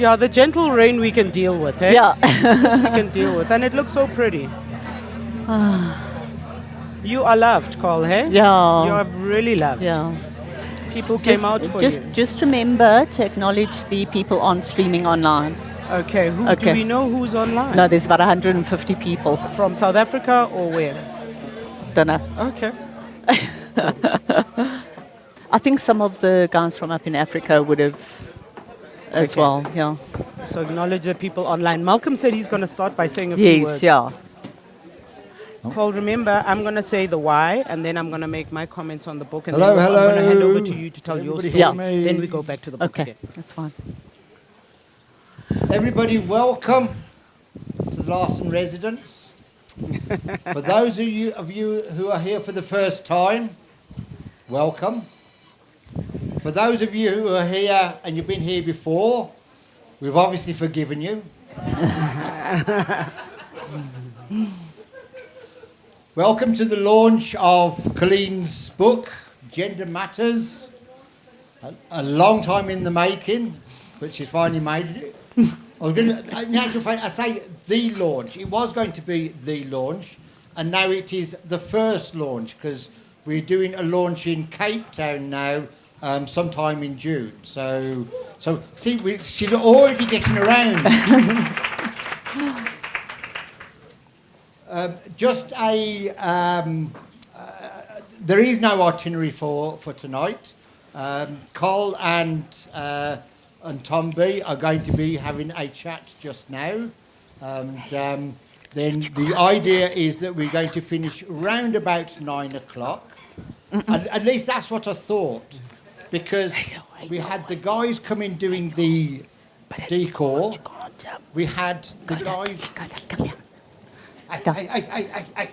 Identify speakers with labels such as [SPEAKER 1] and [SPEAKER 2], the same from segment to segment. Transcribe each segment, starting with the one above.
[SPEAKER 1] Yeah, the gentle rain we can deal with, eh?
[SPEAKER 2] Yeah.
[SPEAKER 1] This we can deal with. And it looks so pretty. You are loved, Cole, hey?
[SPEAKER 2] Yeah.
[SPEAKER 1] You are really loved.
[SPEAKER 2] Yeah.
[SPEAKER 1] People came out for you.
[SPEAKER 2] Just remember to acknowledge the people on streaming online.
[SPEAKER 1] Okay, do
[SPEAKER 2] Okay.
[SPEAKER 1] we know who's online?
[SPEAKER 2] No, there's about 150 people.
[SPEAKER 1] From South Africa or where?
[SPEAKER 2] Don't know.
[SPEAKER 1] Okay.
[SPEAKER 2] I think some of the guys from up in Africa would have as
[SPEAKER 1] Okay.
[SPEAKER 2] well. Yeah.
[SPEAKER 1] So acknowledge the people online. Malcolm said he's going to start by saying a few words.
[SPEAKER 2] Yes. Yeah.
[SPEAKER 1] Cole, remember, I'm going to say the why, and then I'm going to make my comments on the book, and
[SPEAKER 3] Hello,
[SPEAKER 1] then I'm going to hand over
[SPEAKER 3] hello.
[SPEAKER 1] to you to tell your
[SPEAKER 3] Everybody
[SPEAKER 1] story.
[SPEAKER 2] hear
[SPEAKER 3] me?
[SPEAKER 1] Then we go back to the book
[SPEAKER 2] Okay.
[SPEAKER 1] again.
[SPEAKER 2] That's fine.
[SPEAKER 3] Everybody, welcome to the Larsen residence. For those of you who are here for the first time, welcome. For those of you who are here and you've been here before, we've obviously forgiven you. Welcome to the launch of Colleen's book, Gender Matters. A long time in the making, but she's finally made it. In actual fact, I say the launch. It was going to be the launch, and now it is the first launch because we're doing a launch in Cape Town now, sometime in June. So see, she's already getting around. There is no itinerary for tonight. Cole and Tom B are going to be having a chat just now. And then the idea is that we're going to finish round about 9 o'clock. At least that's what I thought. Because we had the guys come in doing the decor. We had the guys... Hey.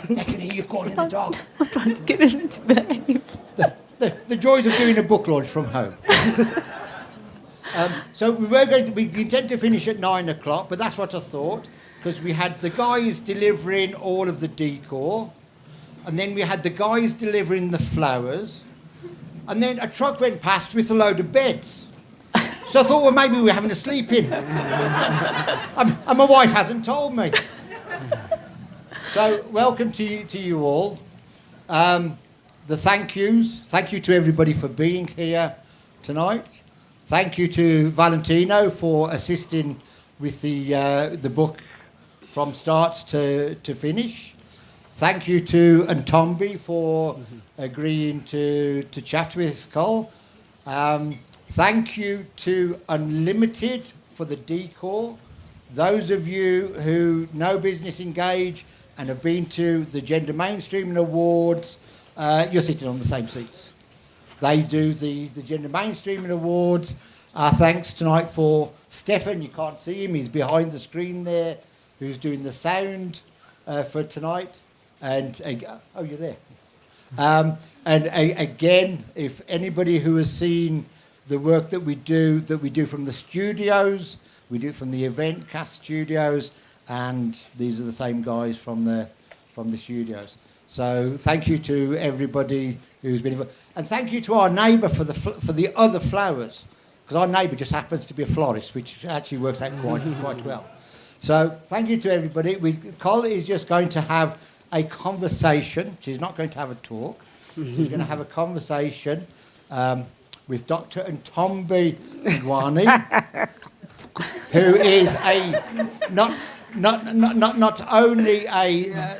[SPEAKER 3] They can hear you calling the dog.
[SPEAKER 2] I'm trying to get it into bed.
[SPEAKER 3] The joys of doing a book launch from home. So we intend to finish at 9 o'clock, but that's what I thought, because we had the guys delivering all of the decor, and then we had the guys delivering the flowers, and then a truck went past with a load of beds. So I thought, well, maybe we're having a sleep-in. And my wife hasn't told me. So welcome to you all. The thank yous. Thank you to everybody for being here tonight. Thank you to Valentino for assisting with the book from start to finish. Thank you to Ntombi for agreeing to chat with Cole. Thank you to Unlimited for the decor. Those of you who know Business Engage and have been to the Gender Mainstreaming Awards, you're sitting on the same seats. They do the Gender Mainstreaming Awards. Thanks tonight for Stefan. You can't see him. He's behind the screen there, who's doing the sound for tonight. And you're there. Again, if anybody who has seen the work that we do from the studios, we do it from the event cast studios, and these are the same guys from the studios. So thank you to everybody who's been involved, and thank you to our neighbour for the other flowers, because our neighbour just happens to be a florist, which actually works out quite well. So thank you to everybody. Colleen is just going to have a conversation. She's not going to have a talk. She's going to have a conversation with Dr. Ntombi Ngwane, who is not only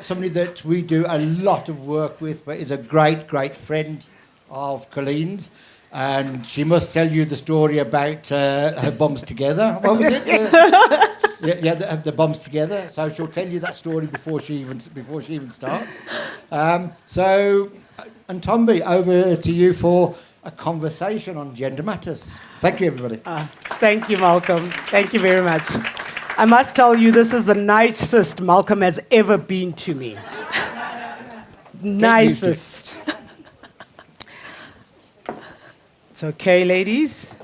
[SPEAKER 3] somebody that we do a lot of work with, but is a great friend of Colleen's. And she must tell you the story about her bombs together. What was it? The bombs together. So she'll tell you that story before she even starts. So, Ntombi, over to you for a conversation on gender matters. Thank you, everybody.
[SPEAKER 1] Thank you, Malcolm. Thank you very much. I must tell you, this is the nicest Malcolm has ever been to me. Nicest. It's okay, ladies.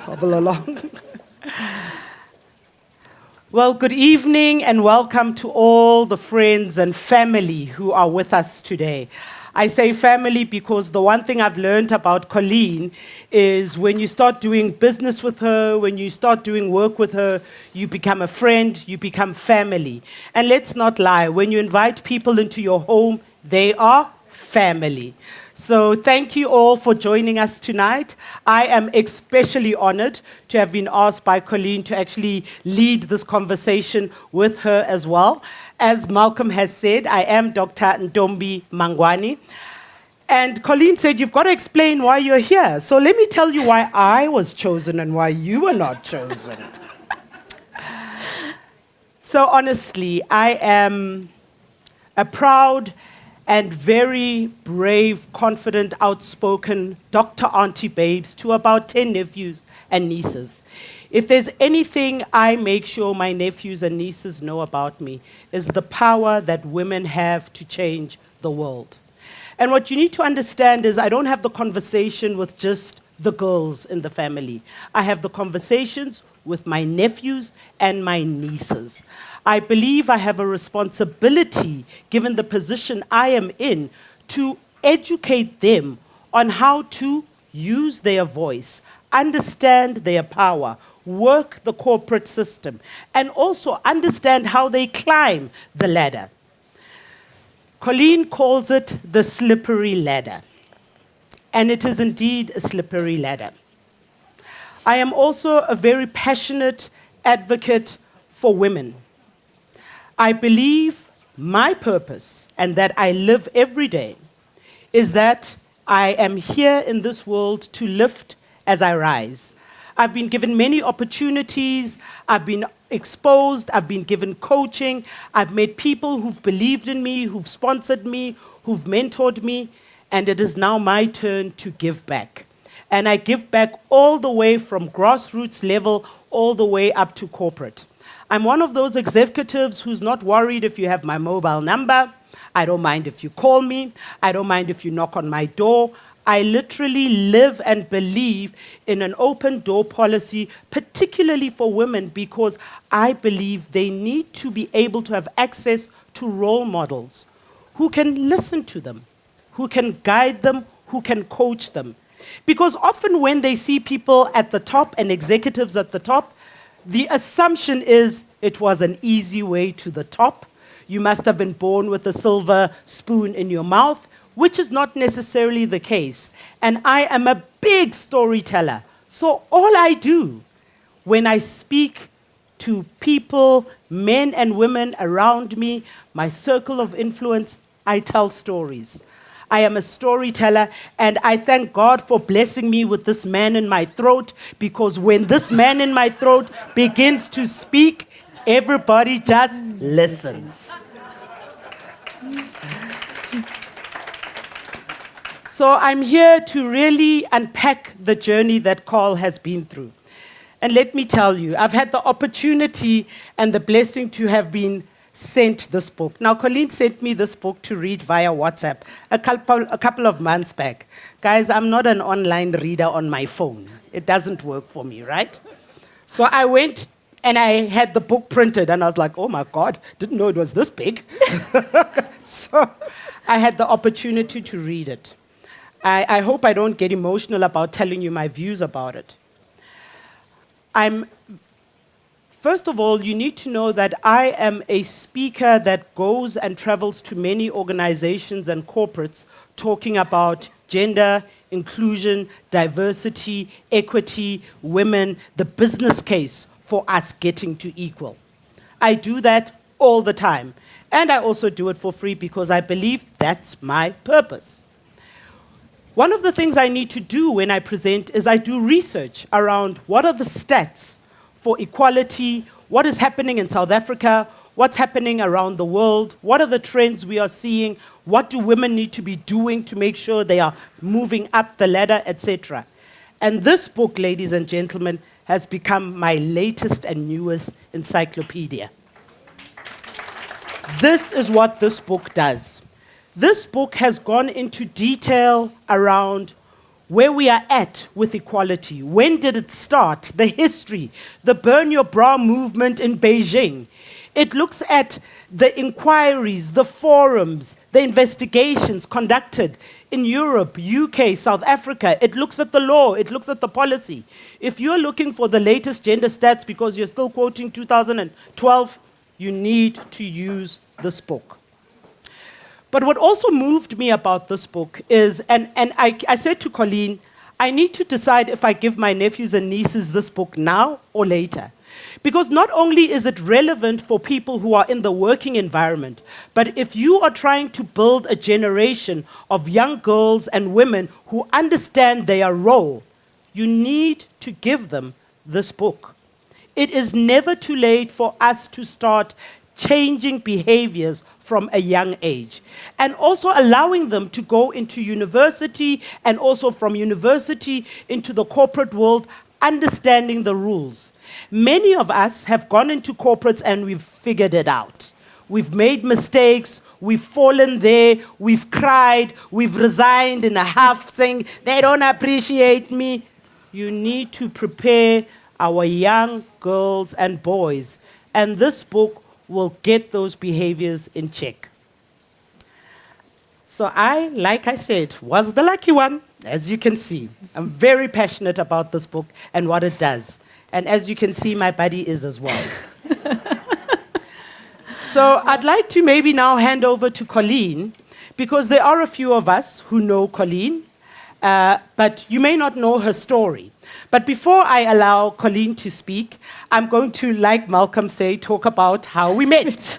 [SPEAKER 1] Hobble along. Well, good evening and welcome to all the friends and family who are with us today. I say family because the one thing I've learned about Colleen is when you start doing business with her, when you start doing work with her, you become a friend, you become family. And let's not lie, when you invite people into your home, they are family. So thank you all for joining us tonight. I am especially honored to have been asked by Colleen to actually lead this conversation with her as well. As Malcolm has said, I am Dr. Ntombi Mangwani. And Colleen said, you've got to explain why you're here. So let me tell you why I was chosen and why you were not chosen. So honestly, I am a proud and very brave, confident, outspoken Dr. Auntie Babes to about 10 nephews and nieces. If there's anything I make sure my nephews and nieces know about me, is the power that women have to change the world. And what you need to understand is I don't have the conversation with just the girls in the family. I have the conversations with my nephews and my nieces. I believe I have a responsibility, given the position I am in, to educate them on how to use their voice, understand their power, work the corporate system, and also understand how they climb the ladder. Colleen calls it the slippery ladder. And it is indeed a slippery ladder. I am also a very passionate advocate for women. I believe my purpose, and that I live every day, is that I am here in this world to lift as I rise. I've been given many opportunities, I've been exposed, I've been given coaching, I've met people who've believed in me, who've sponsored me, who've mentored me, and it is now my turn to give back. And I give back all the way from grassroots level all the way up to corporate. I'm one of those executives who's not worried if you have my mobile number. I don't mind if you call me. I don't mind if you knock on my door. I literally live and believe in an open door policy, particularly for women, because I believe they need to be able to have access to role models who can listen to them, who can guide them, who can coach them. Because often when they see people at the top and executives at the top, the assumption is it was an easy way to the top. You must have been born with a silver spoon in your mouth, which is not necessarily the case. And I am a big storyteller. So all I do when I speak to people, men and women around me, my circle of influence, I tell stories. I am a storyteller, and I thank God for blessing me with this man in my throat, because when this man in my throat begins to speak, everybody just listens. So I'm here to really unpack the journey that Carl has been through. And let me tell you, I've had the opportunity and the blessing to have been sent this book. Now, Colleen sent me this book to read via WhatsApp a couple of months back. Guys, I'm not an online reader on my phone. It doesn't work for me, right? So I went and I had the book printed, and I was like, oh my God, didn't know it was this big. So I had the opportunity to read it. I hope I don't get emotional about telling you my views about it. First of all, you need to know that I am a speaker that goes and travels to many organizations and corporates talking about gender, inclusion, diversity, equity, women, the business case for us getting to equal. I do that all the time. And I also do it for free because I believe that's my purpose. One of the things I need to do when I present is I do research around what are the stats for equality, what is happening in South Africa, what's happening around the world, what are the trends we are seeing, what do women need to be doing to make sure they are moving up the ladder, etc. And this book, ladies and gentlemen, has become my latest and newest encyclopedia. This is what this book does. This book has gone into detail around where we are at with equality. When did it start? The history, the Burn Your Bra movement in Beijing. It looks at the inquiries, the forums, the investigations conducted in Europe, UK, South Africa. It looks at the law, it looks at the policy. If you're looking for the latest gender stats because you're still quoting 2012, you need to use this book. But what also moved me about this book is, and I said to Colleen, I need to decide if I give my nephews and nieces this book now or later. Because not only is it relevant for people who are in the working environment, but if you are trying to build a generation of young girls and women who understand their role, you need to give them this book. It is never too late for us to start changing behaviors from a young age, and also allowing them to go into university and also from university into the corporate world, understanding the rules. Many of us have gone into corporates and we've figured it out. We've made mistakes, we've fallen there, we've cried, we've resigned in a half saying, they don't appreciate me. You need to prepare our young girls and boys, and this book will get those behaviors in check. So I, like I said, was the lucky one, as you can see. I'm very passionate about this book and what it does. And as you can see, my buddy is as well. So I'd like to maybe now hand over to Colleen, because there are a few of us who know Colleen, but you may not know her story. But before I allow Colleen to speak, I'm going to, like Malcolm said, talk about how we met.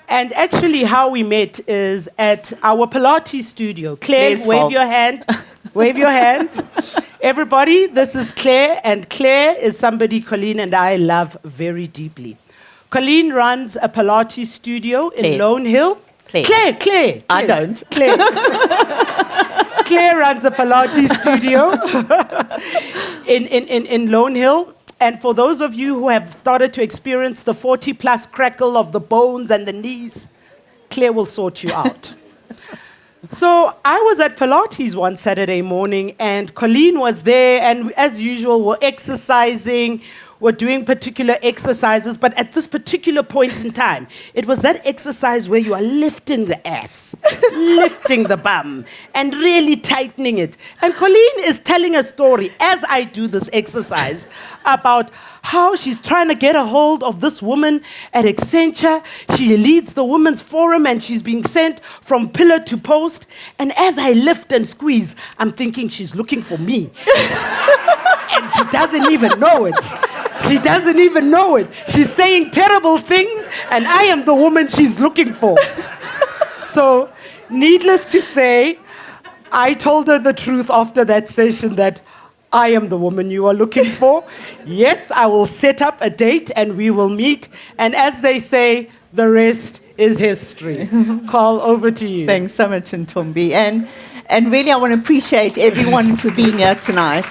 [SPEAKER 1] And actually how we met is at our Pilates studio. Claire,
[SPEAKER 2] Claire's
[SPEAKER 1] wave
[SPEAKER 2] fault.
[SPEAKER 1] your hand. Wave your hand. Everybody, this is Claire, and Claire is somebody Colleen and I love very deeply. Colleen runs a Pilates studio in
[SPEAKER 2] Claire.
[SPEAKER 1] Lone Hill.
[SPEAKER 2] Claire.
[SPEAKER 1] Claire.
[SPEAKER 2] I
[SPEAKER 1] Yes,
[SPEAKER 2] don't.
[SPEAKER 1] Claire. Claire runs a Pilates studio in Lone Hill. And for those of you who have started to experience the 40-plus crackle of the bones and the knees, Claire will sort you out. So I was at Pilates one Saturday morning, and Colleen was there, and as usual, we're exercising, we're doing particular exercises, but at this particular point in time, it was that exercise where you are lifting the ass, lifting the bum, and really tightening it. And Colleen is telling a story, as I do this exercise, about how she's trying to get a hold of this woman at Accenture. She leads the women's forum, and she's being sent from pillar to post. And as I lift and squeeze, I'm thinking she's looking for me. And she doesn't even know it. She doesn't even know it. She's saying terrible things, and I am the woman she's looking for. So, needless to say, I told her the truth after that session that I am the woman you are looking for. Yes, I will set up a date and we will meet. And as they say, the rest is history. Carl, over to you.
[SPEAKER 2] Thanks so much, Ntombi. And really, I want to appreciate everyone for being here tonight.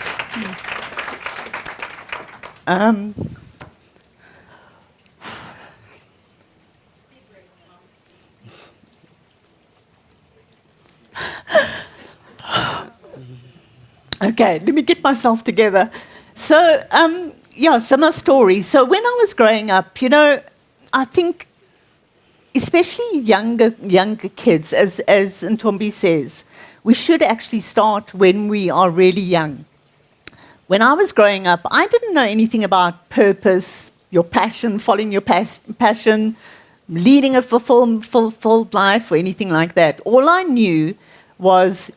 [SPEAKER 2] Okay, let me get myself together. So, my story. So when I was growing up, I think, especially younger kids, as Ntombi says, we should actually start when we are really young. When I was growing up, I didn't know anything about purpose, your passion, following your passion, leading a fulfilled life or anything like that. All I knew was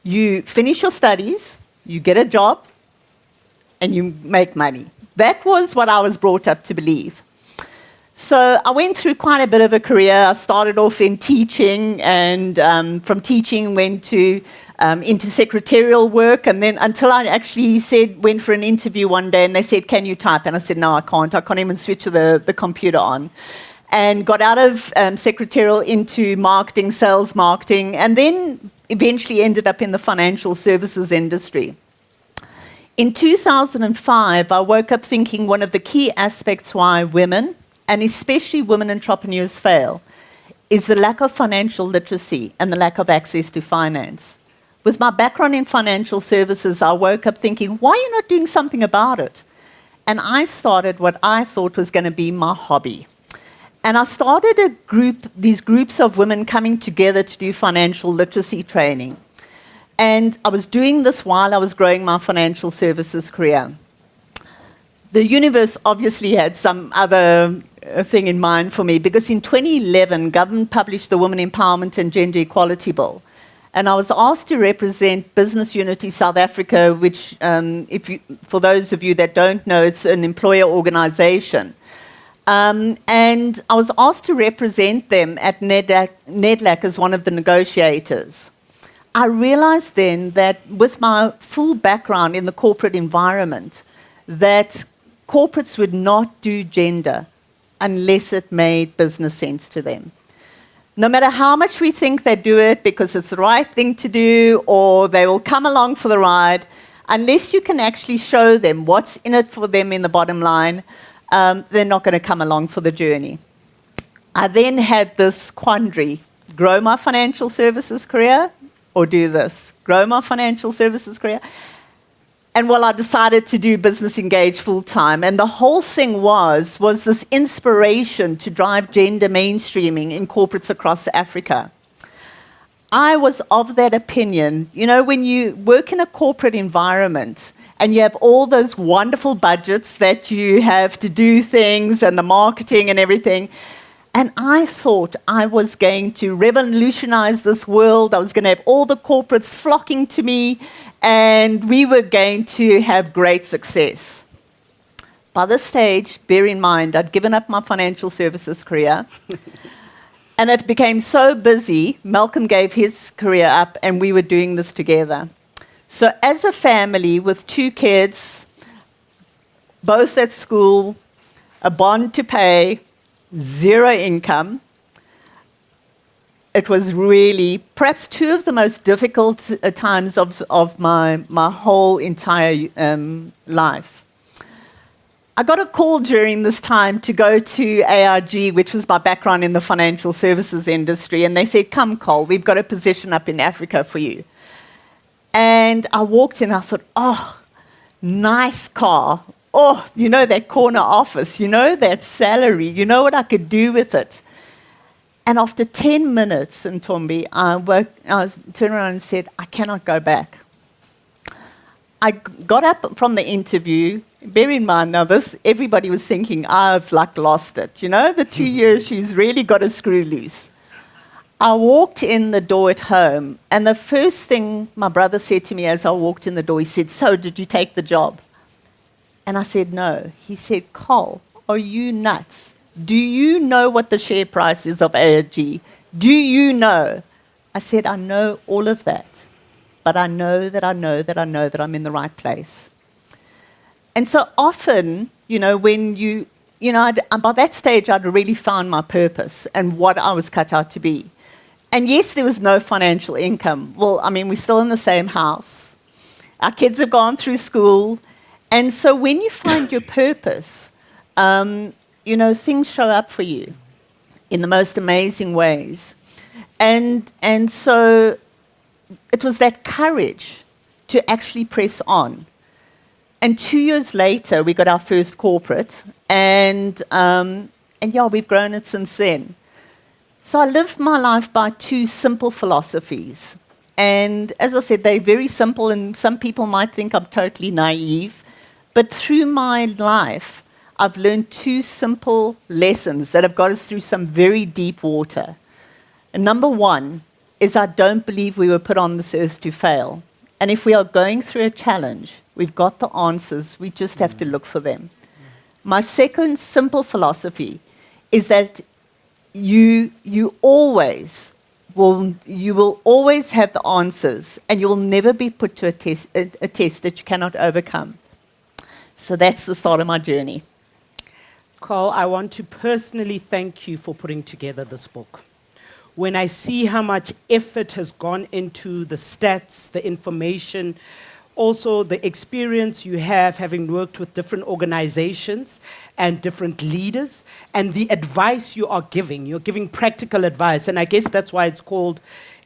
[SPEAKER 2] you finish your studies, you get a job, and you make money. That was what I was brought up to believe. So I went through quite a bit of a career. I started off in teaching, and from teaching went to into secretarial work, and then until I actually went for an interview one day, and they said, "Can you type?" And I said, "No, I can't. I can't even switch the computer on." And got out of secretarial into marketing, sales marketing, and then eventually ended up in the financial services industry. In 2005, I woke up thinking one of the key aspects why women, and especially women entrepreneurs, fail is the lack of financial literacy and the lack of access to finance. With my background in financial services, I woke up thinking, why are you not doing something about it? And I started what I thought was going to be my hobby. And I started these groups of women coming together to do financial literacy training. And I was doing this while I was growing my financial services career. The universe obviously had some other thing in mind for me, because in 2011, government published the Women Empowerment and Gender Equality Bill. And I was asked to represent Business Unity South Africa, which, for those of you that don't know, it's an employer organization. And I was asked to represent them at NEDLAC as one of the negotiators. I realized then that with my full background in the corporate environment, that corporates would not do gender unless it made business sense to them. No matter how much we think they do it because it's the right thing to do, or they will come along for the ride, unless you can actually show them what's in it for them in the bottom line, they're not going to come along for the journey. I then had this quandary: grow my financial services career or do this? Grow my financial services career. And well, I decided to do Business Engage full-time. And the whole thing was this inspiration to drive gender mainstreaming in corporates across Africa. I was of that opinion. You know, when you work in a corporate environment and you have all those wonderful budgets that you have to do things and the marketing and everything, and I thought I was going to revolutionize this world. I was going to have all the corporates flocking to me, and we were going to have great success. By this stage, bear in mind, I'd given up my financial services career, and it became so busy, Malcolm gave his career up, and we were doing this together. So as a family with 2 kids, both at school, a bond to pay, 0 income, it was really perhaps 2 of the most difficult times of my whole entire life. I got a call during this time to go to ARG, which was my background in the financial services industry, and they said, "Come, Col, we've got a position up in Africa for you." And I walked in, I thought, oh, nice car. Oh, you know, that corner office, you know, that salary, you know what I could do with it. And after 10 minutes in Tombi, I turned around and said, I cannot go back. I got up from the interview. Bear in mind now, everybody was thinking, I've lost it. You know, the 2 years, she's really got a screw loose. I walked in the door at home, and the first thing my brother said to me as I walked in the door, he said, "So, did you take the job?" And I said, no. He said, "Col, are you nuts? Do you know what the share price is of ARG? Do you know?" I said, "I know all of that, but I know that I'm in the right place." And so often, you know, when by that stage, I'd really found my purpose and what I was cut out to be. And yes, there was no financial income. Well, I mean, we're still in the same house. Our kids have gone through school. And so when you find your purpose, you know, things show up for you in the most amazing ways. And so it was that courage to actually press on. And 2 years later, we got our first corporate, and yeah, we've grown it since then. So I lived my life by 2 simple philosophies. And as I said, they're very simple, and some people might think I'm totally naive. But through my life, I've learned 2 simple lessons that have got us through some very deep water. And number 1 is I don't believe we were put on this earth to fail. And if we are going through a challenge, we've got the answers. We just have to look for them. My second simple philosophy is that you will always have the answers, and you will never be put to a test that you cannot overcome. So that's the start of my journey.
[SPEAKER 1] Col, I want to personally thank you for putting together this book. When I see how much effort has gone into the stats, the information, also the experience you have having worked with different organizations and different leaders, and the advice you're giving practical advice, and I guess that's why it's called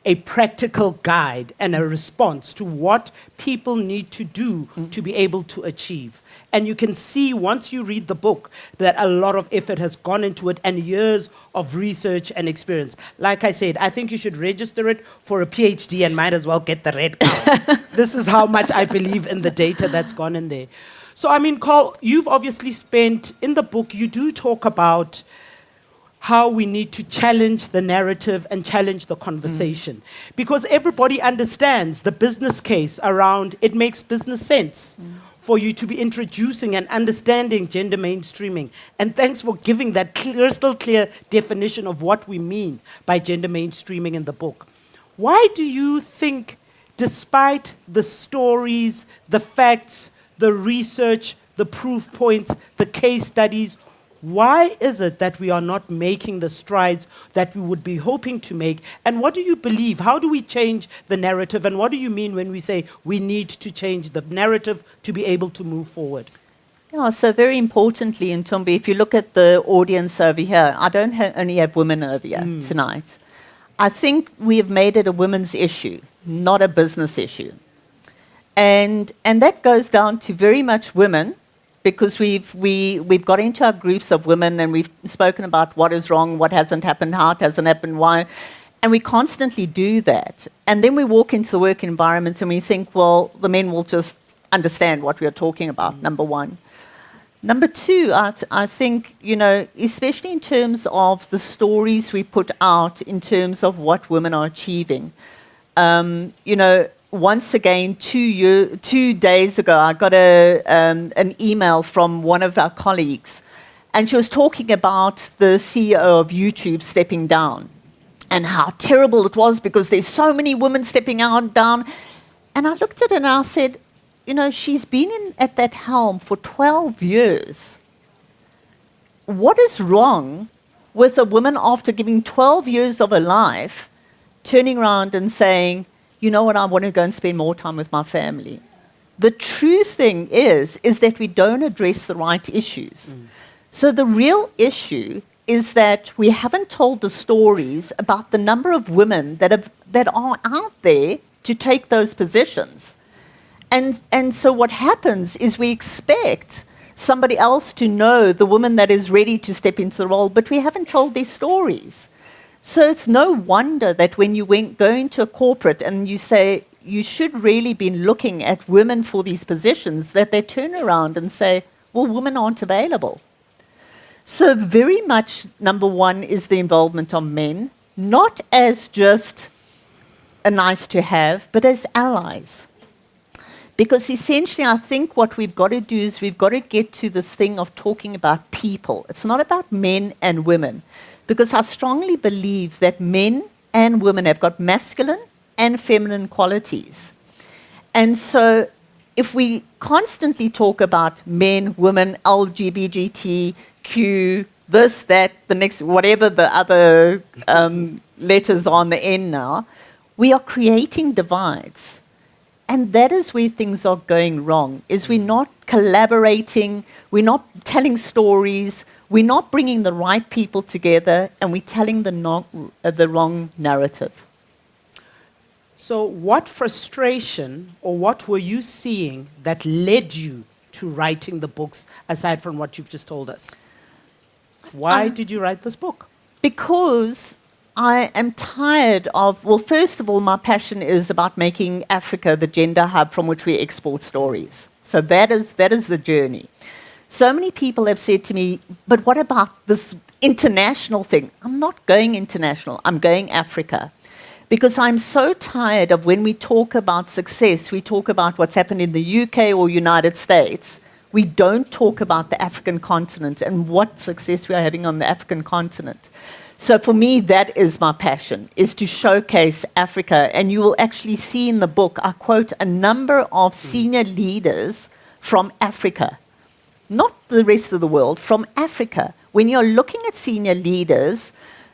[SPEAKER 1] a practical guide and a response to what people need to do to be able to achieve. And you can see once you read the book that a lot of effort has gone into it and years of research and experience. Like I said, I think you should register it for a PhD and might as well get the red card. This is how much I believe in the data that's gone in there. So, I mean, Carl, you've obviously spent, in the book, you do talk about how we need to challenge the narrative and challenge the conversation. Because everybody understands the business case around it makes business sense for you to be introducing and understanding gender mainstreaming. And thanks for giving that crystal clear definition of what we mean by gender mainstreaming in the book. Why do you think, despite the stories, the facts, the research, the proof points, the case studies, why is it that we are not making the strides that we would be hoping to make? And what do you believe? How do we change the narrative? And what do you mean when we say we need to change the narrative to be able to move forward?
[SPEAKER 2] Yeah, so very importantly, Ntombi, if you look at the audience over here, I don't only have women over here tonight. I think we have made it a women's issue, not a business issue. And that goes down to very much women, because we've got into our groups of women and we've spoken about what is wrong, what hasn't happened, how it hasn't happened, why. And we constantly do that. And then we walk into the work environments and we think, well, the men will just understand what we are talking about, number one. Number two, I think, you know, especially in terms of the stories we put out in terms of what women are achieving. You know, once again, 2 days ago, I got an email from one of our colleagues, and she was talking about the CEO of YouTube stepping down and how terrible it was because there's so many women stepping down. And I looked at it and I said, you know, she's been at that helm for 12 years. What is wrong with a woman after giving 12 years of her life turning around and saying, you know what, I want to go and spend more time with my family? The true thing is that we don't address the right issues. So the real issue is that we haven't told the stories about the number of women that are out there to take those positions. And so what happens is we expect somebody else to know the woman that is ready to step into the role, but we haven't told their stories. So it's no wonder that when you go into a corporate and you say, you should really be looking at women for these positions, that they turn around and say, well, women aren't available. So very much, number one, is the involvement of men, not as just a nice to have, but as allies. Because essentially, I think what we've got to do is we've got to get to this thing of talking about people. It's not about men and women. Because I strongly believe that men and women have got masculine and feminine qualities. And so if we constantly talk about men, women, LGBTQ, this, that, the next, whatever the other letters are on the end now, we are creating divides. And that is where things are going wrong, is we're not collaborating, we're not telling stories, we're not bringing the right people together, and we're telling the wrong narrative.
[SPEAKER 1] So what frustration or what were you seeing that led you to writing the books, aside from what you've just told us? Why did you write this book?
[SPEAKER 2] Because I am tired of, well, first of all, my passion is about making Africa the gender hub from which we export stories. So that is the journey. So many people have said to me, but what about this international thing? I'm not going international, I'm going Africa. Because I'm so tired of when we talk about success, we talk about what's happened in the UK or United States. We don't talk about the African continent and what success we are having on the African continent. So for me, that is my passion, is to showcase Africa. And you will actually see in the book, I quote a number of senior leaders from Africa. Not the rest of the world, from Africa. When you're looking at senior leaders,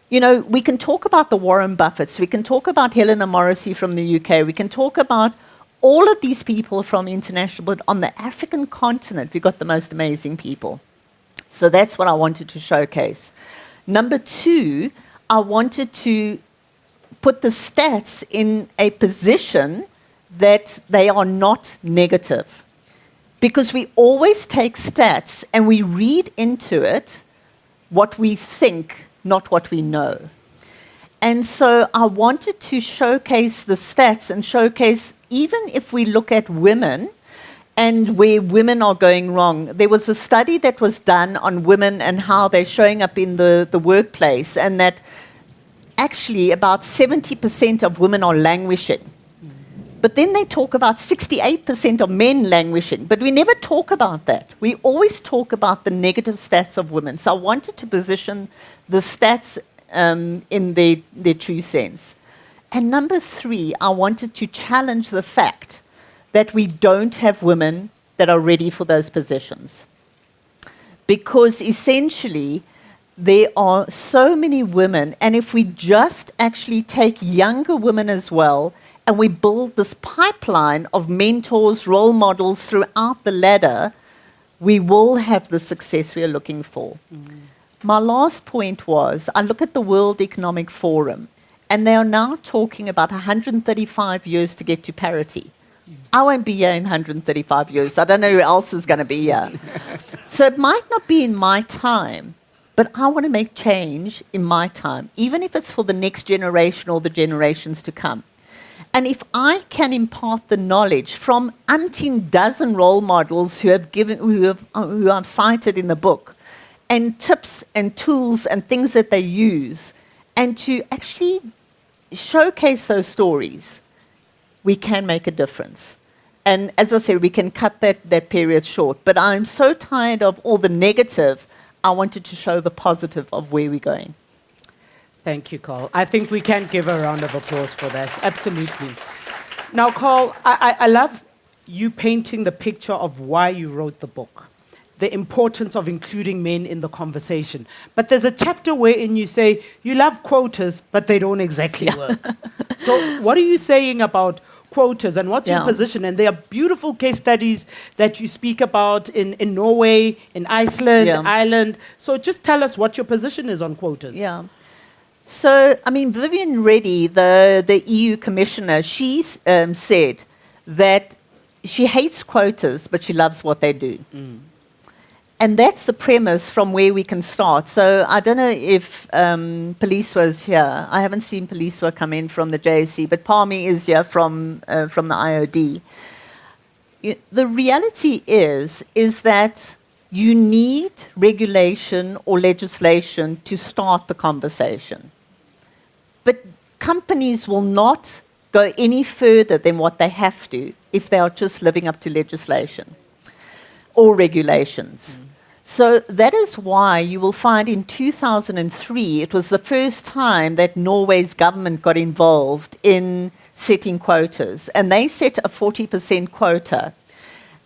[SPEAKER 2] you know, we can talk about the Warren Buffetts, we can talk about Helena Morrissey from the UK, we can talk about all of these people from international, but on the African continent, we've got the most amazing people. So that's what I wanted to showcase. Number two, I wanted to put the stats in a position that they are not negative. Because we always take stats and we read into it what we think, not what we know. And so I wanted to showcase the stats and showcase, even if we look at women and where women are going wrong. There was a study that was done on women and how they're showing up in the workplace, and that actually about 70% of women are languishing. But then they talk about 68% of men languishing. But we never talk about that. We always talk about the negative stats of women. So I wanted to position the stats in their true sense. And number 3, I wanted to challenge the fact that we don't have women that are ready for those positions. Because essentially, there are so many women, and if we just actually take younger women as well, and we build this pipeline of mentors, role models throughout the ladder, we will have the success we are looking for. My last point was, I look at the World Economic Forum, and they are now talking about 135 years to get to parity. I won't be here in 135 years. I don't know who else is going to be here. So it might not be in my time, but I want to make change in my time, even if it's for the next generation or the generations to come. And if I can impart the knowledge from umpteen dozen role models who I've cited in the book, and tips and tools and things that they use, and to actually showcase those stories, we can make a difference. And as I said, we can cut that period short. But I'm so tired of all the negative, I wanted to show the positive of where we're going.
[SPEAKER 1] Thank you, Carl. I think we can give a round of applause for this. Absolutely. Now, Carl, I love you painting the picture of why you wrote the book, the importance of including men in the conversation. But there's a chapter wherein you say you love quotas, but they don't exactly work. So what are you saying about quotas, and what's your position? And there are beautiful case studies that you speak about in Norway, in Iceland, Ireland. So just tell us what your position is on quotas.
[SPEAKER 2] Yeah. So, I mean, Viviane Reddy, the EU commissioner, she said that she hates quotas, but she loves what they do. And that's the premise from where we can start. So I don't know if Police was here. I haven't seen Police come in from the JSC, but Palmy is here from the IOD. The reality is that you need regulation or legislation to start the conversation. But companies will not go any further than what they have to if they are just living up to legislation or regulations. So that is why you will find in 2003, it was the first time that Norway's government got involved in setting quotas, and they set a 40% quota.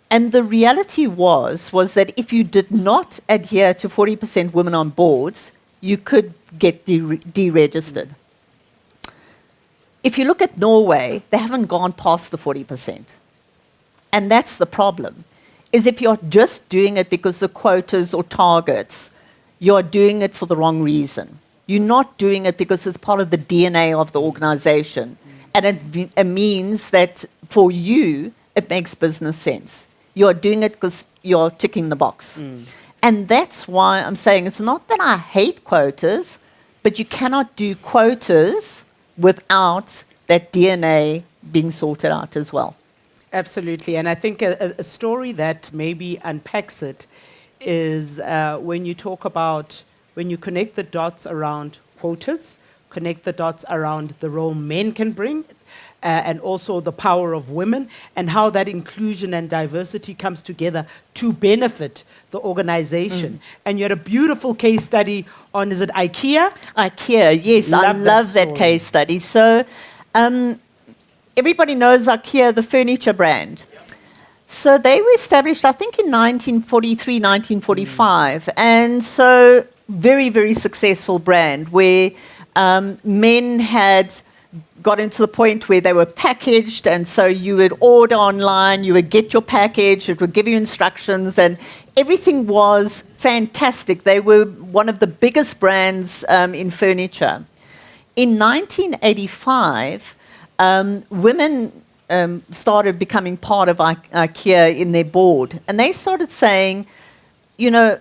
[SPEAKER 2] And the reality was that if you did not adhere to 40% women on boards, you could get deregistered. If you look at Norway, they haven't gone past the 40%. And that's the problem, is if you're just doing it because the quotas or targets, you're doing it for the wrong reason. You're not doing it because it's part of the DNA of the organization. And it means that for you, it makes business sense. You're doing it because you're ticking the box. And that's why I'm saying it's not that I hate quotas, but you cannot do quotas without that DNA being sorted out as well.
[SPEAKER 1] Absolutely. And I think a story that maybe unpacks it is when you talk about, when you connect the dots around quotas, connect the dots around the role men can bring, and also the power of women, and how that inclusion and diversity comes together to benefit the organization. And you had a beautiful case study on, is it IKEA?
[SPEAKER 2] IKEA, yes, I love that case study. So everybody knows IKEA, the furniture brand. So they were established, I think, in 1943, 1945. And so very, very successful brand where men had got into the point where they were packaged, and so you would order online, you would get your package, it would give you instructions, and everything was fantastic. They were one of the biggest brands in furniture. in 1985, women started becoming part of IKEA in their board. And they started saying, you know,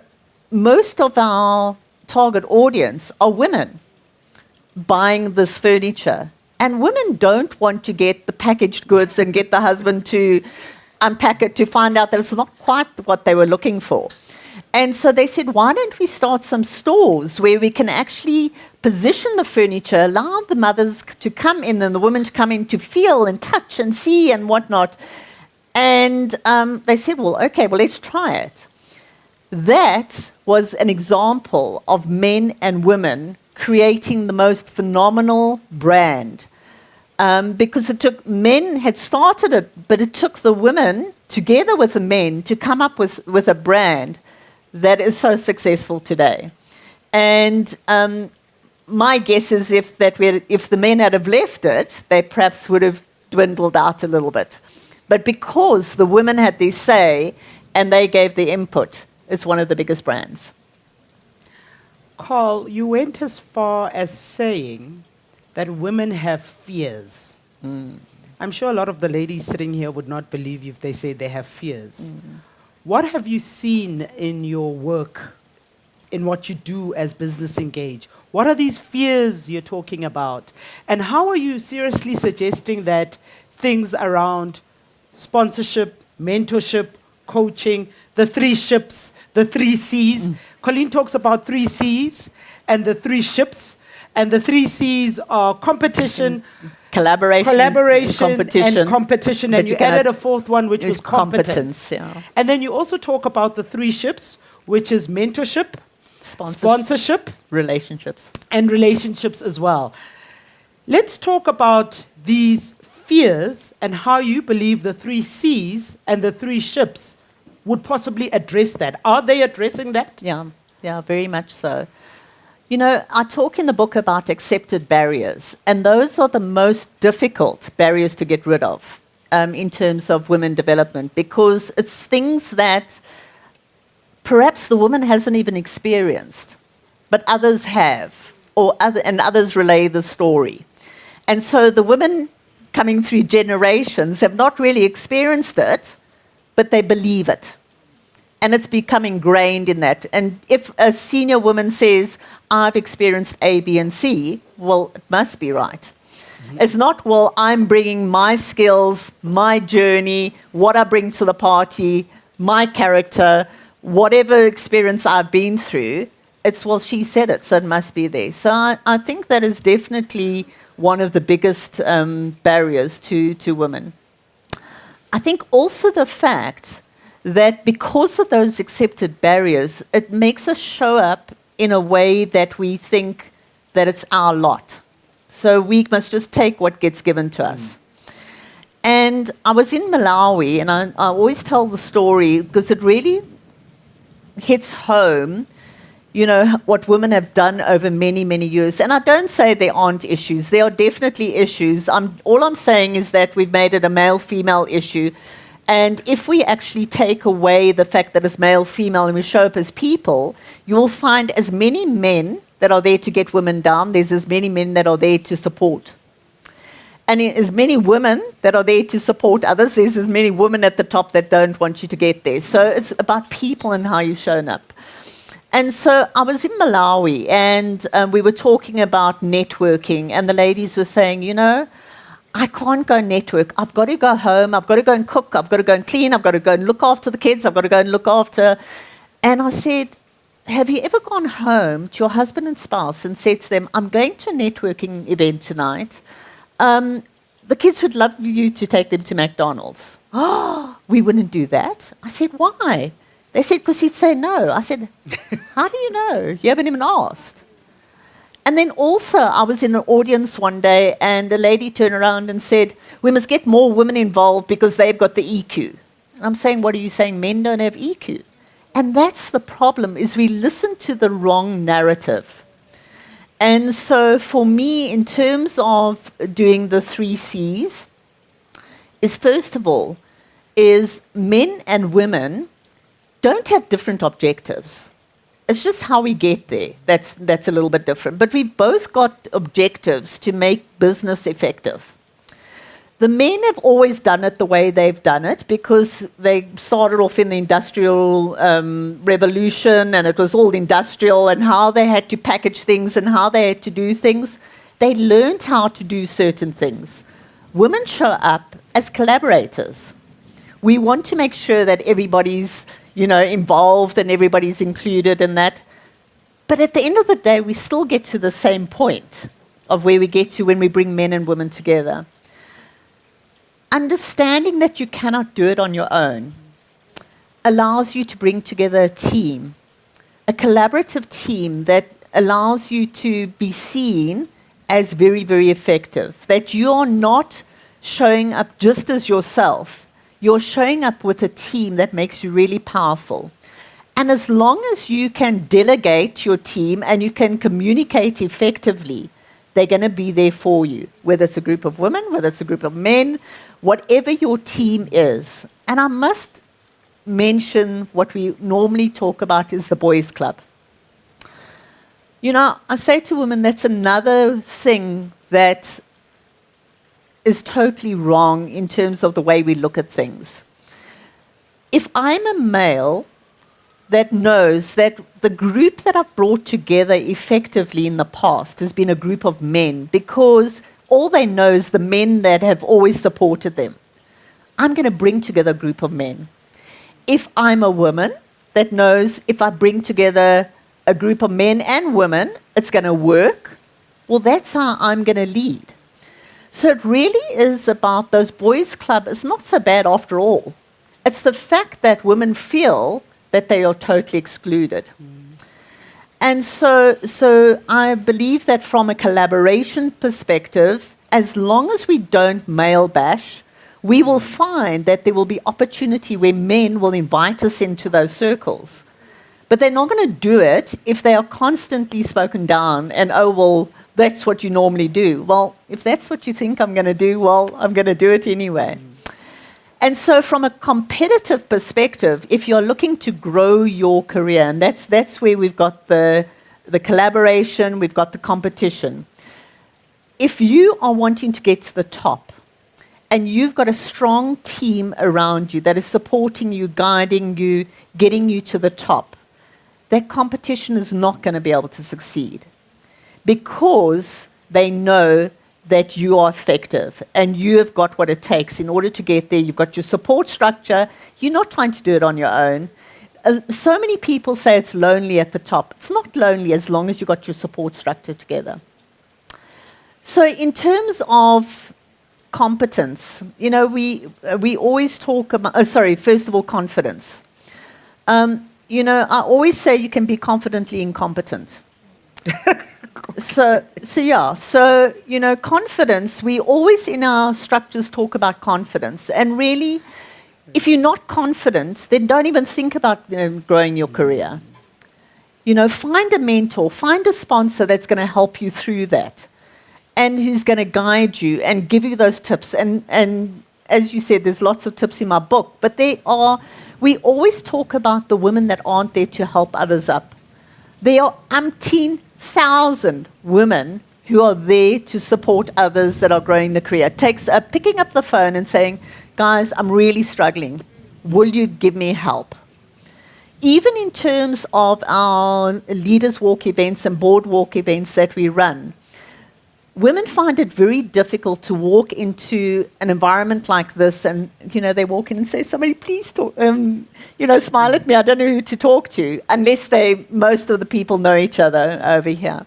[SPEAKER 2] most of our target audience are women buying this furniture. And women don't want to get the packaged goods and get the husband to unpack it to find out that it's not quite what they were looking for. And so they said, why don't we start some stores where we can actually position the furniture, allow the mothers to come in and the women to come in to feel and touch and see and whatnot. And they said, well, okay, well, let's try it. That was an example of men and women creating the most phenomenal brand. Because it took, men had started it, but it took the women together with the men to come up with a brand that is so successful today. And my guess is if the men had have left it, they perhaps would have dwindled out a little bit. But because the women had their say and they gave the input, it's one of the biggest brands.
[SPEAKER 1] Carl, you went as far as saying that women have fears. I'm sure a lot of the ladies sitting here would not believe you if they say they have fears. What have you seen in your work, in what you do as Business Engage? What are these fears you're talking about? And how are you seriously suggesting that things around sponsorship, mentorship, coaching, the 3 ships, the 3 C's? Colleen talks about 3 C's and the 3 ships. And the 3 C's are competition, collaboration, and competition. And you added a 4th one, which was competence.
[SPEAKER 2] Yeah.
[SPEAKER 1] And then you also talk about the 3 ships, which is mentorship, sponsorship,
[SPEAKER 2] relationships.
[SPEAKER 1] And relationships as well. Let's talk about these fears and how you believe the 3 C's and the 3 ships would possibly address that. Are they addressing that?
[SPEAKER 2] Yeah, very much so. You know, I talk in the book about accepted barriers, and those are the most difficult barriers to get rid of in terms of women development, because it's things that perhaps the woman hasn't even experienced, but others have, and others relay the story. And so the women coming through generations have not really experienced it, but they believe it. And it's become ingrained in that. And if a senior woman says, I've experienced A, B, and C, well, it must be right. It's not, well, I'm bringing my skills, my journey, what I bring to the party, my character, whatever experience I've been through. It's, well, she said it, so it must be there. So I think that is definitely one of the biggest barriers to women. I think also the fact that because of those accepted barriers, it makes us show up in a way that we think that it's our lot. So we must just take what gets given to us. And I was in Malawi, and I always tell the story because it really hits home, you know, what women have done over many, many years. And I don't say there aren't issues. There are definitely issues. All I'm saying is that we've made it a male-female issue. And if we actually take away the fact that it's male, female, and we show up as people, you will find as many men that are there to get women down, there's as many men that are there to support. And as many women that are there to support others, there's as many women at the top that don't want you to get there. So it's about people and how you've shown up. And so I was in Malawi, and we were talking about networking, and the ladies were saying, you know, I can't go network. I've got to go home. I've got to go and cook. I've got to go and clean. I've got to go and look after the kids. I've got to go and look after. And I said, have you ever gone home to your husband and spouse and said to them, I'm going to a networking event tonight. The kids would love you to take them to McDonald's. Oh, we wouldn't do that. I said, why? They said, because he'd say no. I said, how do you know? You haven't even asked. And then also, I was in an audience one day, and a lady turned around and said, we must get more women involved because they've got the EQ. And I'm saying, what are you saying? Men don't have EQ. And that's the problem, is we listen to the wrong narrative. And so for me, in terms of doing the 3 C's, is first of all, is men and women don't have different objectives. It's just how we get there that's a little bit different. But we've both got objectives to make business effective. The men have always done it the way they've done it because they started off in the industrial revolution, and it was all industrial, and how they had to package things and how they had to do things. They learned how to do certain things. Women show up as collaborators. We want to make sure that everybody's, involved and everybody's included in that. But at the end of the day, we still get to the same point of where we get to when we bring men and women together. Understanding that you cannot do it on your own allows you to bring together a team, a collaborative team that allows you to be seen as very, very effective, that you are not showing up just as yourself. You're showing up with a team that makes you really powerful. And as long as you can delegate your team and you can communicate effectively, they're going to be there for you, whether it's a group of women, whether it's a group of men, whatever your team is. And I must mention what we normally talk about is the boys' club. I say to women, that's another thing that is totally wrong in terms of the way we look at things. If I'm a male that knows that the group that I've brought together effectively in the past has been a group of men because all they know is the men that have always supported them, I'm going to bring together a group of men. If I'm a woman that knows if I bring together a group of men and women, it's going to work, well, that's how I'm going to lead. So it really is about those boys' club. It's not so bad after all. It's the fact that women feel that they are totally excluded. And so I believe that from a collaboration perspective, as long as we don't male bash, we will find that there will be opportunity where men will invite us into those circles. But they're not going to do it if they are constantly spoken down and, oh, well, that's what you normally do. Well, if that's what you think I'm going to do, well, I'm going to do it anyway. And so from a competitive perspective, if you're looking to grow your career, and that's where we've got the collaboration, we've got the competition. If you are wanting to get to the top, and you've got a strong team around you that is supporting you, guiding you, getting you to the top, that competition is not going to be able to succeed because they know that you are effective and you have got what it takes in order to get there. You've got your support structure. You're not trying to do it on your own. So many people say it's lonely at the top. It's not lonely as long as you've got your support structure together. So in terms of competence, we always talk about, first of all, confidence. I always say you can be confidently incompetent. So confidence, we always in our structures talk about confidence. And really, if you're not confident, then don't even think about growing your career. Find a mentor, find a sponsor that's going to help you through that and who's going to guide you and give you those tips. And as you said, there's lots of tips in my book, but we always talk about the women that aren't there to help others up. There are umpteen thousand women who are there to support others that are growing the career. It takes picking up the phone and saying, guys, I'm really struggling. Will you give me help? Even in terms of our leaders walk events and boardwalk events that we run, women find it very difficult to walk into an environment like this and, they walk in and say, somebody please talk, smile at me, I don't know who to talk to, unless most of the people know each other over here.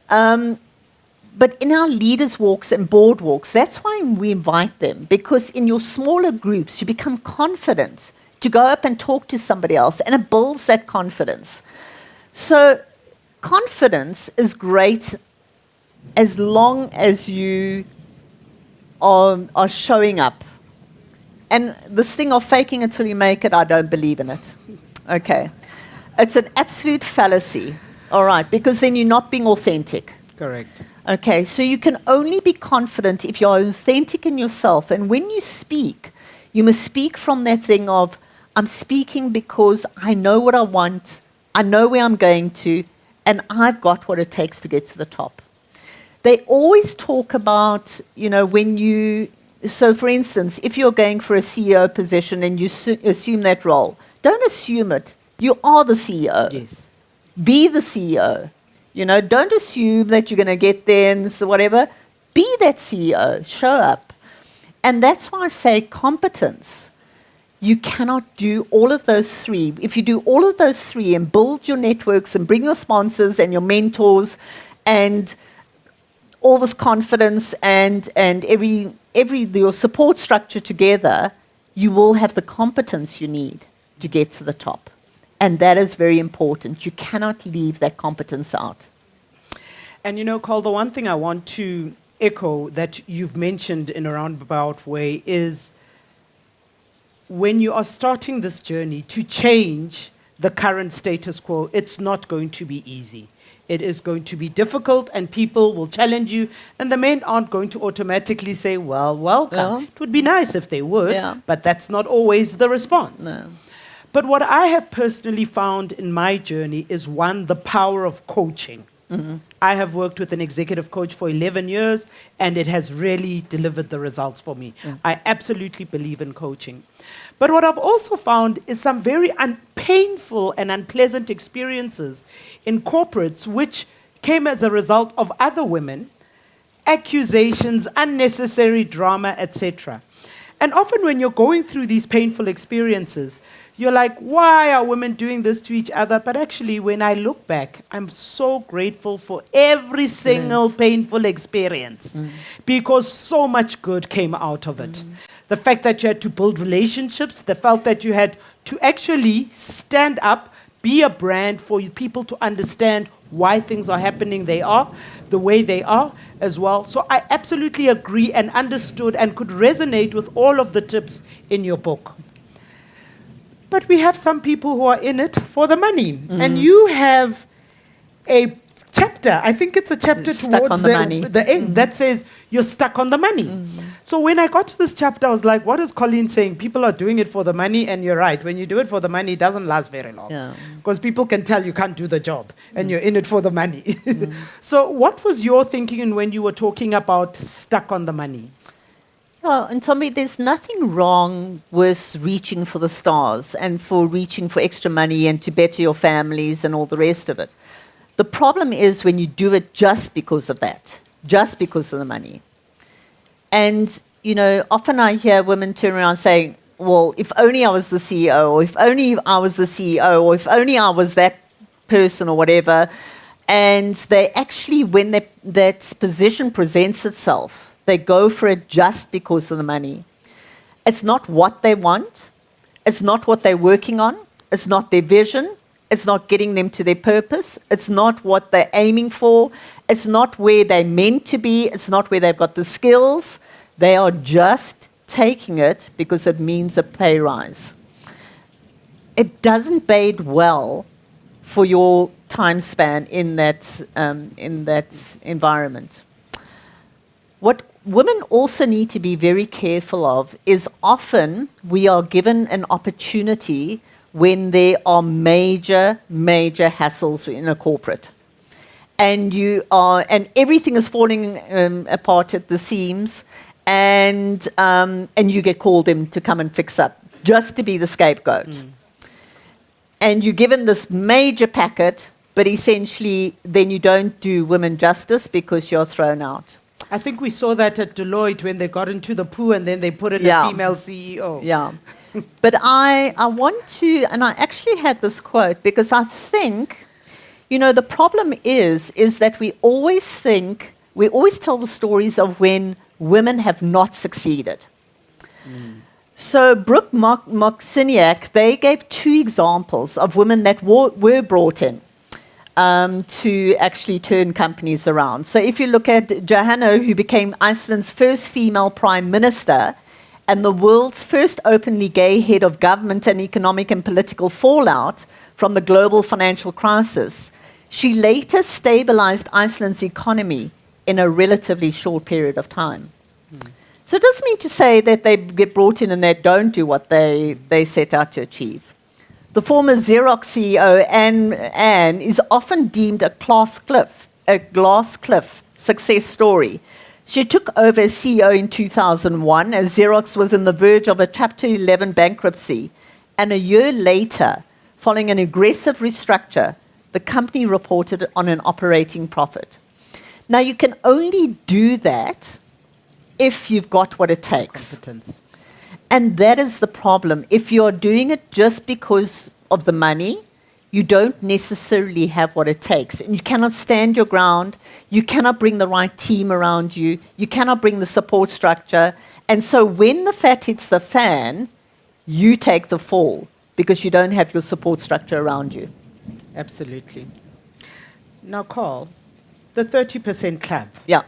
[SPEAKER 2] But in our leaders walks and boardwalks, that's why we invite them, because in your smaller groups, you become confident to go up and talk to somebody else, and it builds that confidence. So confidence is great as long as you are showing up. And this thing of faking it till you make it, I don't believe in it. Okay. It's an absolute fallacy, all right, because then you're not being authentic.
[SPEAKER 1] Correct.
[SPEAKER 2] Okay, so you can only be confident if you're authentic in yourself. And when you speak, you must speak from that thing of, I'm speaking because I know what I want, I know where I'm going to, and I've got what it takes to get to the top. They always talk about, so for instance, if you're going for a CEO position and you assume that role, don't assume it. You are the CEO.
[SPEAKER 1] Yes.
[SPEAKER 2] Be the CEO. Don't assume that you're going to get there and so whatever. Be that CEO. Show up. And that's why I say competence. You cannot do all of those three. If you do all of those three and build your networks and bring your sponsors and your mentors and all this confidence and your support structure together, you will have the competence you need to get to the top. And that is very important. You cannot leave that competence out.
[SPEAKER 1] And Cole, the one thing I want to echo that you've mentioned in a roundabout way is when you are starting this journey to change the current status quo, it's not going to be easy. It is going to be difficult, and people will challenge you, and the men aren't going to automatically say, well, welcome.
[SPEAKER 2] Well,
[SPEAKER 1] it would be nice if they would,
[SPEAKER 2] yeah.
[SPEAKER 1] but that's not always the response.
[SPEAKER 2] No.
[SPEAKER 1] But what I have personally found in my journey is, one, the power of coaching.
[SPEAKER 2] Mm-hmm.
[SPEAKER 1] I have worked with an executive coach for 11 years, and it has really delivered the results for me. I absolutely believe in coaching. But what I've also found is some very painful and unpleasant experiences in corporates, which came as a result of other women, accusations, unnecessary drama, etc. And often when you're going through these painful experiences, you're like, why are women doing this to each other? But actually, when I look back, I'm so grateful for every single painful experience because so much good came out of it. The fact that you had to build relationships, the fact that you had to actually stand up, be a brand for people to understand why things are happening the way they are as well. So I absolutely agree and understood and could resonate with all of the tips in your book. But we have some people who are in it for the money. And you have a chapter, I think it's a chapter
[SPEAKER 2] Stuck
[SPEAKER 1] towards
[SPEAKER 2] on the money.
[SPEAKER 1] the end that says you're stuck on the money. So when I got to this chapter, I was like, what is Colleen saying? People are doing it for the money, and you're right. When you do it for the money, it doesn't last very long. Because people can tell you can't do the job, and you're in it for the money. So what was your thinking when you were talking about stuck on the money?
[SPEAKER 2] Well, and Tommy, there's nothing wrong with reaching for the stars and for reaching for extra money and to better your families and all the rest of it. The problem is when you do it just because of that, just because of the money. And, often I hear women turn around saying, well, if only I was the CEO, or if only I was the CEO, or if only I was that person or whatever. And they actually, when that position presents itself, they go for it just because of the money. It's not what they want. It's not what they're working on. It's not their vision. It's not getting them to their purpose. It's not what they're aiming for. It's not where they're meant to be. It's not where they've got the skills. They are just taking it because it means a pay rise. It doesn't bode well for your time span in that environment. What women also need to be very careful of is often we are given an opportunity when there are major hassles in a corporate. And everything is falling apart at the seams, and you get called in to come and fix up, just to be the scapegoat. And you're given this major packet, but essentially then you don't do women justice because you're thrown out.
[SPEAKER 1] I think we saw that at Deloitte when they got into the poo and then they put in a female CEO.
[SPEAKER 2] Yeah. But I want to, and I actually had this quote because I think, the problem is that we always tell the stories of when women have not succeeded. So Brooke Moxiniak, they gave 2 examples of women that were brought in to actually turn companies around. So if you look at Johanna, who became Iceland's first female prime minister and the world's first openly gay head of government and economic and political fallout from the global financial crisis, she later stabilized Iceland's economy in a relatively short period of time. So it doesn't mean to say that they get brought in and they don't do what they set out to achieve. The former Xerox CEO, Anne, is often deemed a glass cliff success story. She took over as CEO in 2001 as Xerox was on the verge of a Chapter 11 bankruptcy. And a year later, following an aggressive restructure, the company reported on an operating profit. Now, you can only do that if you've got what it takes.
[SPEAKER 1] Competence.
[SPEAKER 2] And that is the problem. If you're doing it just because of the money, you don't necessarily have what it takes. And you cannot stand your ground. You cannot bring the right team around you. You cannot bring the support structure. And so when the fat hits the fan, you take the fall because you don't have your support structure around you.
[SPEAKER 1] Absolutely. Now, Carl, the 30% club.
[SPEAKER 2] Yeah.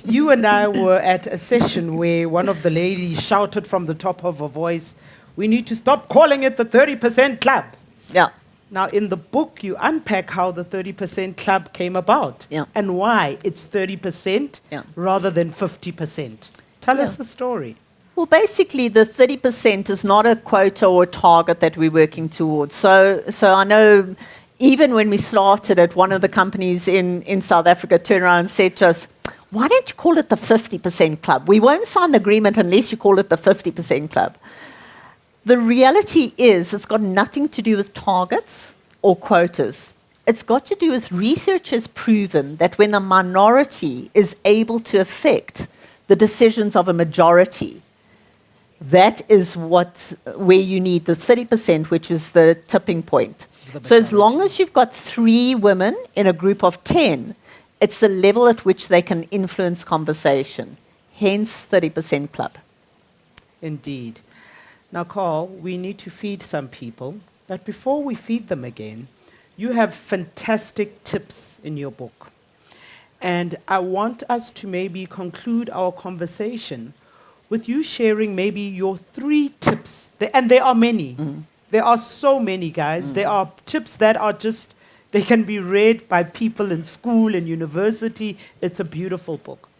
[SPEAKER 1] You and I were at a session where one of the ladies shouted from the top of her voice, "We need to stop calling it the 30% club."
[SPEAKER 2] Yeah.
[SPEAKER 1] Now, in the book, you unpack how the 30% club came about
[SPEAKER 2] Yeah.
[SPEAKER 1] and why it's 30%
[SPEAKER 2] Yeah.
[SPEAKER 1] rather than 50%. Tell us
[SPEAKER 2] Yeah.
[SPEAKER 1] the story.
[SPEAKER 2] Well, basically, the 30% is not a quota or a target that we're working towards. So I know even when we started it, one of the companies in South Africa turned around and said to us, "Why don't you call it the 50% club? We won't sign the agreement unless you call it the 50% club." The reality is it's got nothing to do with targets or quotas. It's got to do with research has proven that when a minority is able to affect the decisions of a majority, that is where you need the 30%, which is the tipping point. So as long as you've got 3 women in a group of 10, it's the level at which they can influence conversation. Hence, 30% club.
[SPEAKER 1] Indeed. Now, Carl, we need to feed some people, but before we feed them again, you have fantastic tips in your book. And I want us to maybe conclude our conversation with you sharing maybe your 3 tips. And there are many. There are so many, guys. There are tips that are just, they can be read by people in school and university. It's a beautiful book.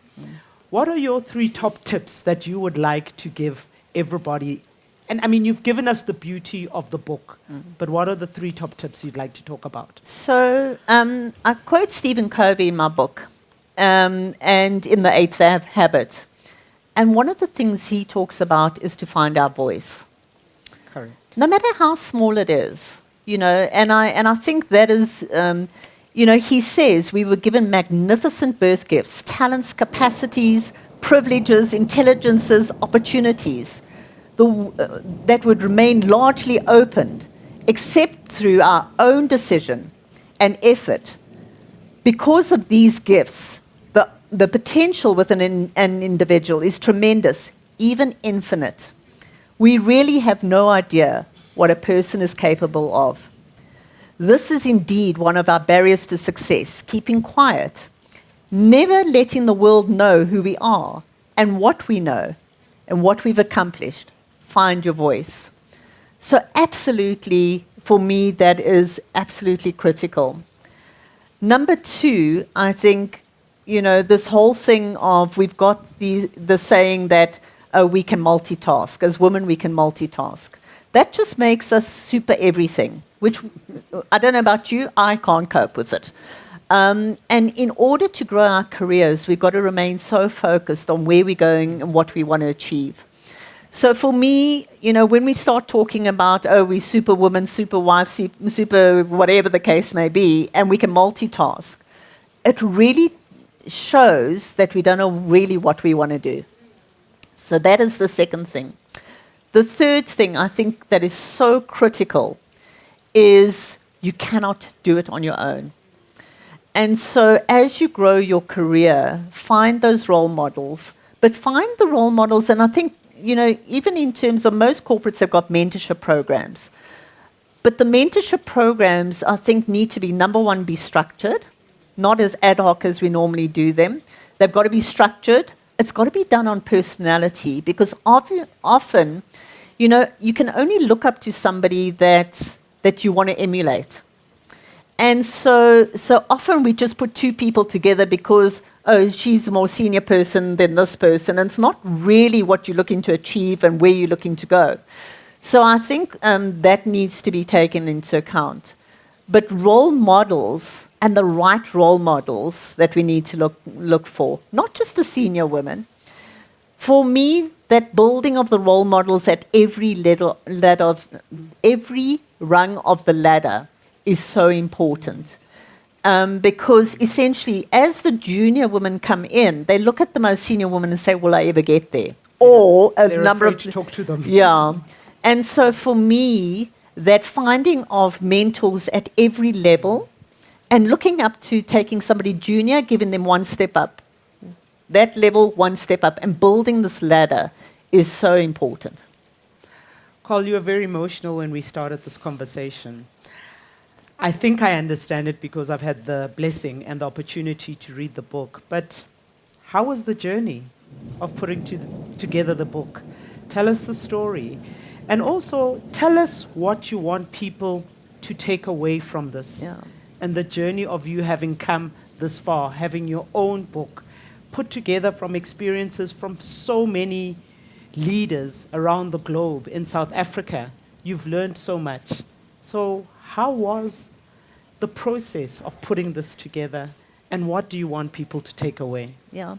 [SPEAKER 1] What are your 3 top tips that you would like to give everybody? And I mean, you've given us the beauty of the book, but what are the 3 top tips you'd like to talk about?
[SPEAKER 2] So I quote Stephen Covey in my book, and in The Eighth Habit. And one of the things he talks about is to find our voice.
[SPEAKER 1] Correct.
[SPEAKER 2] No matter how small it is, and I think that is, he says we were given magnificent birth gifts, talents, capacities, privileges, intelligences, opportunities that would remain largely opened, except through our own decision and effort. Because of these gifts, the potential within an individual is tremendous, even infinite. We really have no idea what a person is capable of. This is indeed one of our barriers to success, keeping quiet, never letting the world know who we are and what we know and what we've accomplished. Find your voice. So absolutely, for me, that is absolutely critical. Number 2, I think, this whole thing of we've got the saying that we can multitask. As women, we can multitask. That just makes us super everything, which I don't know about you, I can't cope with it. And in order to grow our careers, we've got to remain so focused on where we're going and what we want to achieve. So for me, when we start talking about, we're superwoman, super wife, super whatever the case may be, and we can multitask, it really shows that we don't know really what we want to do. So that is the second thing. The third thing I think that is so critical is you cannot do it on your own. And so as you grow your career, find those role models, but find the role models, and I think, even in terms of most corporates have got mentorship programs. But the mentorship programs, I think, need to be, number 1, be structured, not as ad hoc as we normally do them. They've got to be structured. It's got to be done on personality, because often, you can only look up to somebody that you want to emulate. And so often we just put 2 people together because, she's a more senior person than this person, and it's not really what you're looking to achieve and where you're looking to go. So I think that needs to be taken into account. But role models and the right role models that we need to look for, not just the senior women. For me, that building of the role models at every every rung of the ladder is so important. Because essentially, as the junior women come in, they look at the most senior woman and say, will I ever get there? Or a
[SPEAKER 1] They're
[SPEAKER 2] number
[SPEAKER 1] afraid
[SPEAKER 2] of...
[SPEAKER 1] to talk to them.
[SPEAKER 2] Yeah. And so for me, that finding of mentors at every level and looking up to taking somebody junior, giving them one step up, that level, one step up, and building this ladder is so important.
[SPEAKER 1] Carl, you were very emotional when we started this conversation. I think I understand it because I've had the blessing and the opportunity to read the book. But how was the journey of putting together the book? Tell us the story. And also, tell us what you want people to take away from this.
[SPEAKER 2] Yeah.
[SPEAKER 1] And the journey of you having come this far, having your own book, put together from experiences from so many leaders around the globe. In South Africa, you've learned so much. So how was the process of putting this together, and what do you want people to take away?
[SPEAKER 2] Yeah.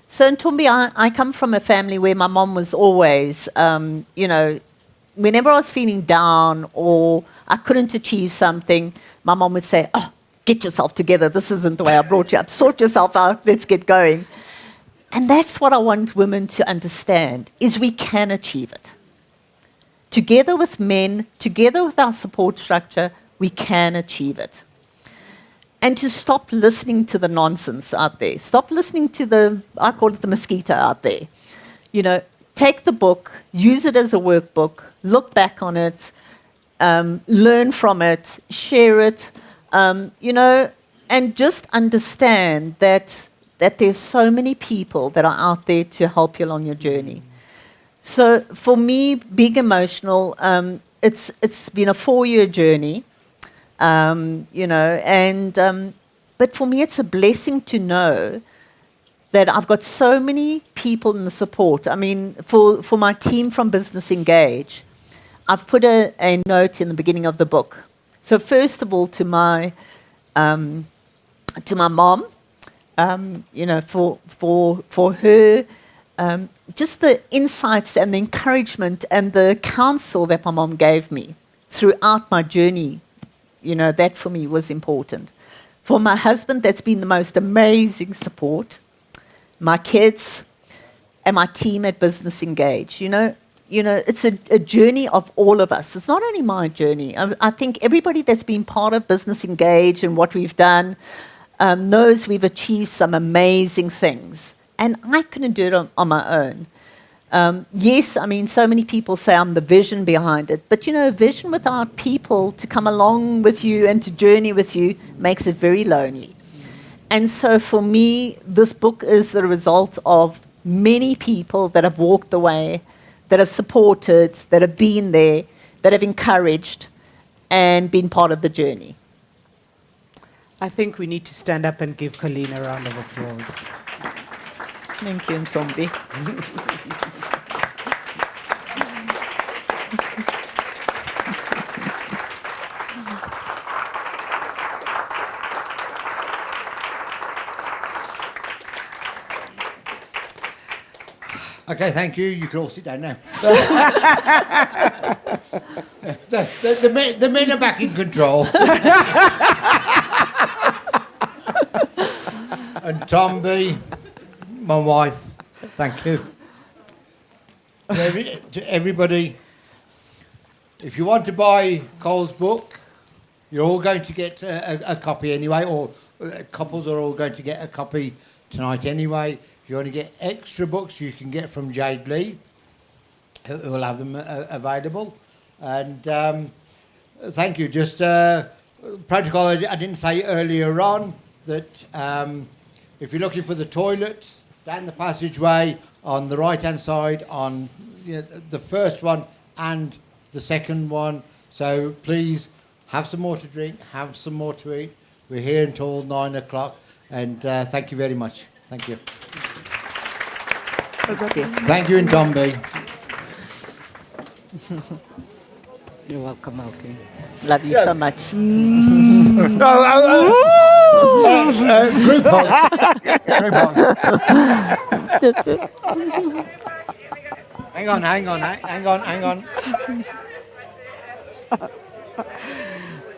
[SPEAKER 2] So Ntombi, I come from a family where my mom was always, whenever I was feeling down or I couldn't achieve something, my mom would say, oh, get yourself together. This isn't the way I brought you up. Sort yourself out. Let's get going. And that's what I want women to understand, is we can achieve it. Together with men, together with our support structure, we can achieve it. And to stop listening to the nonsense out there. Stop listening to I call it the mosquito out there. Take the book, use it as a workbook, look back on it, learn from it, share it, and just understand that there's so many people that are out there to help you along your journey. So for me, being emotional, it's been a 4-year journey, but for me it's a blessing to know that I've got so many people in the support. I mean, for my team from Business Engage, I've put a note in the beginning of the book. So first of all, to my mom, for her, just the insights and the encouragement and the counsel that my mom gave me throughout my journey, that for me was important. For my husband, that's been the most amazing support. My kids and my team at Business Engage. It's a journey of all of us. It's not only my journey. I think everybody that's been part of Business Engage and what we've done knows we've achieved some amazing things. And I couldn't do it on my own. Yes, I mean, so many people say I'm the vision behind it. But, vision without people to come along with you and to journey with you makes it very lonely. And so for me, this book is the result of many people that have walked the way, that have supported, that have been there, that have encouraged, and been part of the journey.
[SPEAKER 1] I think we need to stand up and give Colleen a round of applause.
[SPEAKER 2] Thank you, Ntombi.
[SPEAKER 3] Okay, thank you. You can all sit down now. the men are back in control. And Tomby, my wife, thank you. To everybody, if you want to buy Cole's book, you're all going to get a copy anyway, or couples are all going to get a copy tonight anyway. If you want to get extra books, you can get from Jade Lee, who will have them available. And thank you. Just protocol, I didn't say earlier on that if you're looking for the toilets, down the passageway on the right-hand side, on the first one and the second one. So please have some more to drink, have some more to eat. We're here until 9 o'clock. And thank you very much. Thank you. Thank you, Ntombi.
[SPEAKER 1] You're welcome, Malcolm.
[SPEAKER 2] Love you so much.
[SPEAKER 3] Group hug. Group hug. Hang on.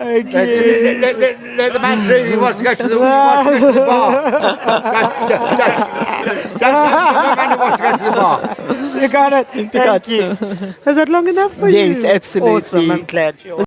[SPEAKER 1] Okay.
[SPEAKER 3] Let the man through. He wants to go to the bar. The man who wants to go to the bar.
[SPEAKER 1] You got it. Thank you. Is that long enough for you?
[SPEAKER 2] Yes, absolutely.
[SPEAKER 1] Awesome. I'm glad you're